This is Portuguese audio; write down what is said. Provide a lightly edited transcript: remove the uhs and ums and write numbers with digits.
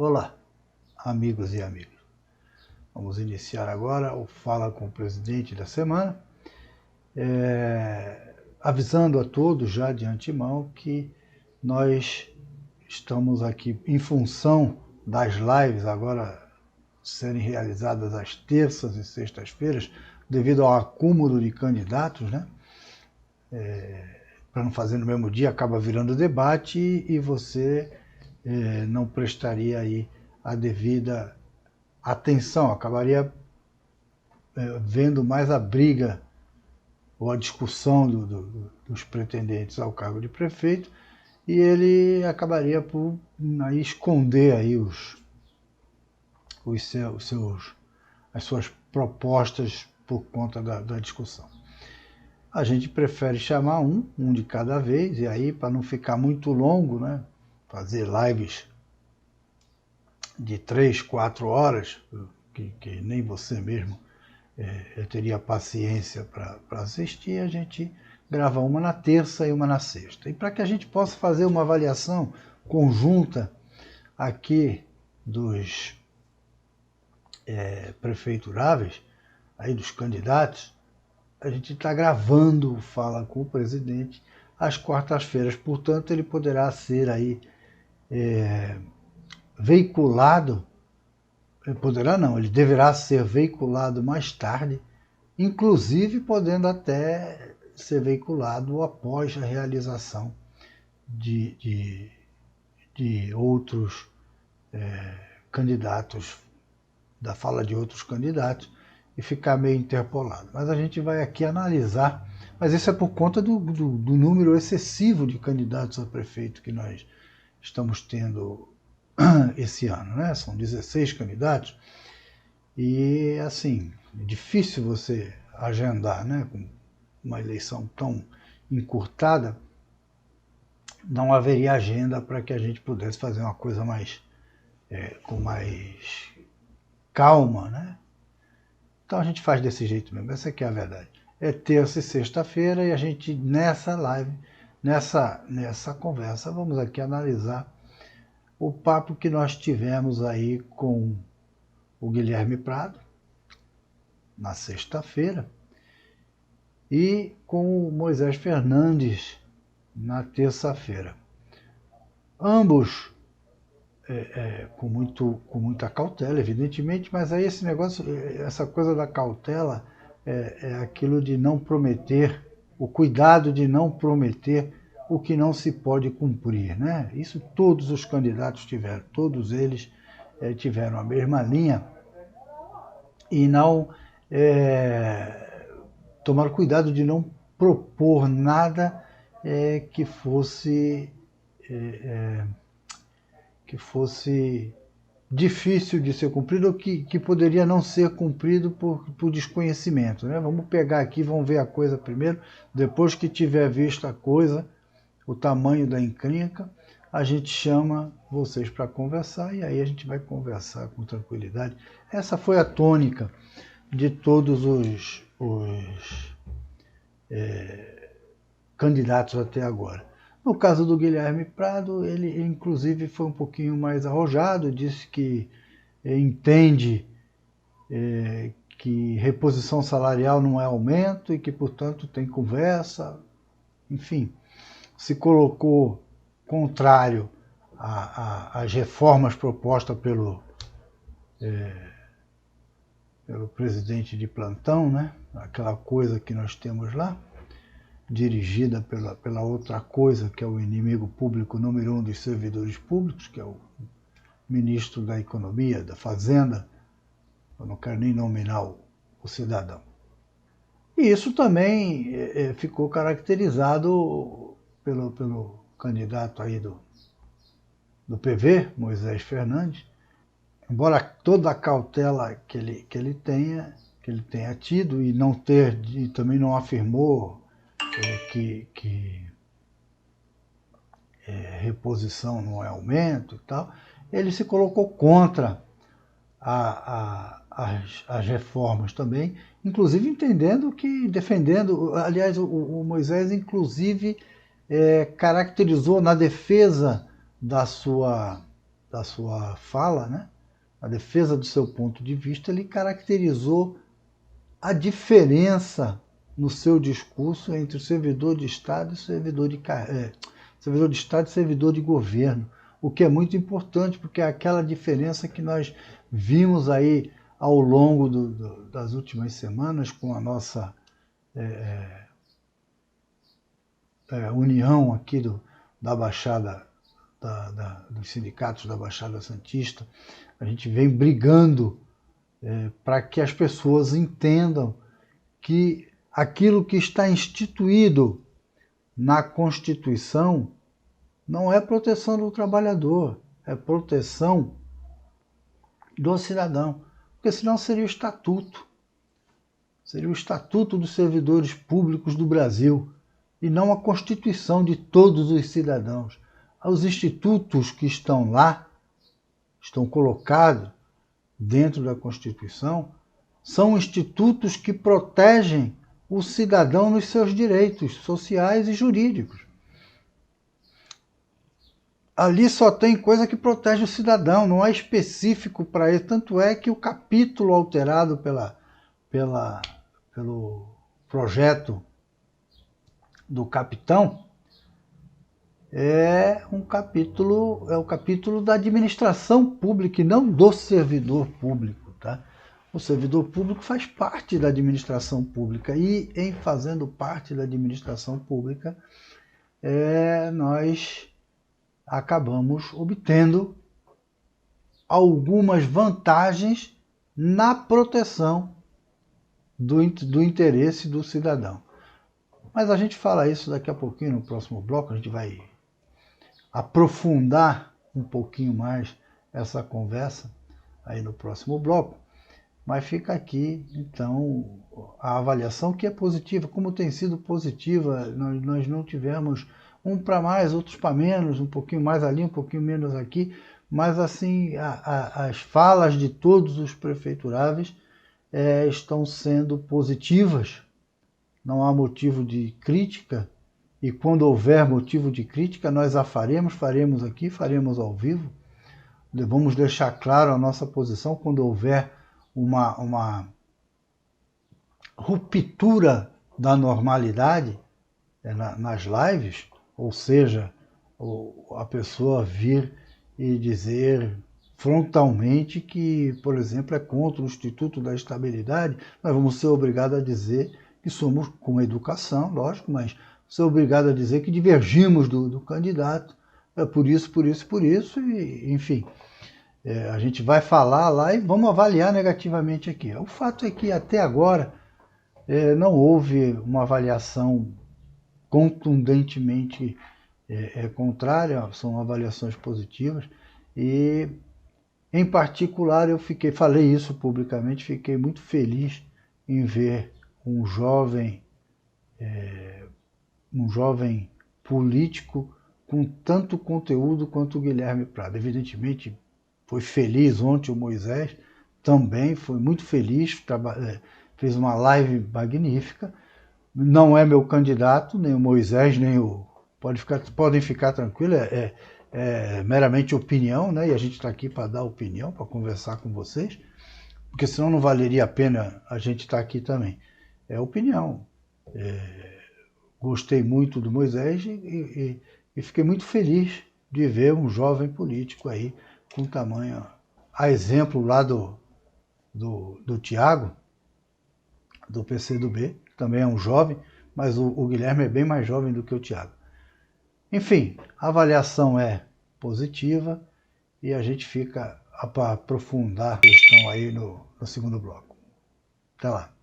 Olá, amigos e amigas. Vamos iniciar agora o Fala com o Presidente da semana, avisando a todos já de antemão que nós estamos aqui em função das lives agora serem realizadas às terças e sextas-feiras, devido ao acúmulo de candidatos, né? Para não fazer no mesmo dia, acaba virando debate e você não prestaria aí a devida atenção, acabaria vendo mais a briga ou a discussão dos pretendentes ao cargo de prefeito, e ele acabaria por aí esconder aí as suas propostas por conta da discussão. A gente prefere chamar um de cada vez, e aí, para não ficar muito longo, né, fazer lives de 3, 4 horas, que nem você mesmo teria paciência para assistir, a gente grava uma na terça e uma na sexta. E para que a gente possa fazer uma avaliação conjunta aqui dos prefeituráveis, aí dos candidatos, a gente está gravando o Fala com o Presidente às quartas-feiras, portanto ele poderá ser aí veiculado, poderá não, ele deverá ser veiculado mais tarde, inclusive podendo até ser veiculado após a realização de outros candidatos, da fala de outros candidatos, e ficar meio interpolado. Mas a gente vai aqui analisar, mas isso é por conta do número excessivo de candidatos a prefeito que nós estamos tendo esse ano, né? São 16 candidatos, e assim, é difícil você agendar, né? Com uma eleição tão encurtada, não haveria agenda para que a gente pudesse fazer uma coisa mais, com mais calma, né? Então a gente faz desse jeito mesmo, essa aqui é a verdade. É terça e sexta-feira, e a gente nessa live, nessa conversa, vamos aqui analisar o papo que nós tivemos aí com o Guilherme Prado, na sexta-feira, e com o Moisés Fernandes, na terça-feira. Ambos com muita cautela, evidentemente, mas aí esse negócio, essa coisa da cautela é aquilo de não prometer, o cuidado de não prometer o que não se pode cumprir, né? Isso todos os candidatos tiveram, todos eles tiveram a mesma linha, e não tomaram cuidado de não propor nada que fosse difícil de ser cumprido, ou que poderia não ser cumprido por desconhecimento, né? Vamos pegar aqui, vamos ver a coisa primeiro, depois que tiver visto a coisa, o tamanho da encrenca, a gente chama vocês para conversar, e aí a gente vai conversar com tranquilidade. Essa foi a tônica de todos os candidatos até agora. No caso do Guilherme Prado, ele inclusive foi um pouquinho mais arrojado, disse que entende que reposição salarial não é aumento e que, portanto, tem conversa, enfim, se colocou contrário às reformas propostas pelo presidente de plantão, né? Aquela coisa que nós temos lá, dirigida pela outra coisa, que é o inimigo público número 1 dos servidores públicos, que é o ministro da Economia, da Fazenda. Eu não quero nem nominar o cidadão. E isso também ficou caracterizado pelo candidato aí do PV, Moisés Fernandes, embora toda a cautela que ele tenha tido, e também não afirmou que reposição não é aumento e tal, ele se colocou contra as reformas também, inclusive defendendo, aliás, o Moisés inclusive caracterizou na defesa da sua sua fala, né, a defesa do seu ponto de vista, ele caracterizou a diferença no seu discurso entre o servidor de Estado e servidor de Estado e servidor de governo, o que é muito importante, porque é aquela diferença que nós vimos aí ao longo das últimas semanas com a nossa união aqui da Baixada, dos sindicatos da Baixada Santista. A gente vem brigando para que as pessoas entendam que aquilo que está instituído na Constituição não é proteção do trabalhador, é proteção do cidadão, porque senão seria o estatuto. Seria o Estatuto dos Servidores Públicos do Brasil, e não a Constituição de todos os cidadãos. Os institutos que estão lá, estão colocados dentro da Constituição, são institutos que protegem o cidadão nos seus direitos sociais e jurídicos. Ali só tem coisa que protege o cidadão, não é específico para ele. Tanto é que o capítulo alterado pelo projeto do capitão é o capítulo da administração pública e não do servidor público, tá? O servidor público faz parte da administração pública e, em fazendo parte da administração pública, nós acabamos obtendo algumas vantagens na proteção do interesse do cidadão. Mas a gente fala isso daqui a pouquinho no próximo bloco, a gente vai aprofundar um pouquinho mais essa conversa aí no próximo bloco. Mas fica aqui, então, a avaliação que é positiva, como tem sido positiva. Nós não tivemos um para mais, outros para menos, um pouquinho mais ali, um pouquinho menos aqui, mas assim, as falas de todos os prefeituráveis estão sendo positivas. Não há motivo de crítica, e quando houver motivo de crítica, nós a faremos aqui, faremos ao vivo. Vamos deixar claro a nossa posição quando houver uma ruptura da normalidade nas lives, ou seja, a pessoa vir e dizer frontalmente que, por exemplo, é contra o Instituto da Estabilidade. Nós vamos ser obrigados a dizer que somos, com educação, lógico, mas ser obrigado a dizer que divergimos do candidato, por isso, e, enfim, a gente vai falar lá e vamos avaliar negativamente aqui. O fato é que até agora não houve uma avaliação contundentemente contrária, são avaliações positivas, e em particular falei isso publicamente, fiquei muito feliz em ver um jovem político com tanto conteúdo quanto o Guilherme Prado. Evidentemente, foi feliz ontem o Moisés, também foi muito feliz, fez uma live magnífica. Não é meu candidato, nem o Moisés, nem o... Podem ficar tranquilos, é meramente opinião, né? E a gente está aqui para dar opinião, para conversar com vocês, porque senão não valeria a pena a gente estar aqui também. É opinião. Gostei muito do Moisés e fiquei muito feliz de ver um jovem político aí com tamanho, a exemplo lá do Tiago, do PCdoB, que também é um jovem, mas o Guilherme é bem mais jovem do que o Tiago. Enfim, a avaliação é positiva e a gente fica para aprofundar a questão aí no segundo bloco. Até lá.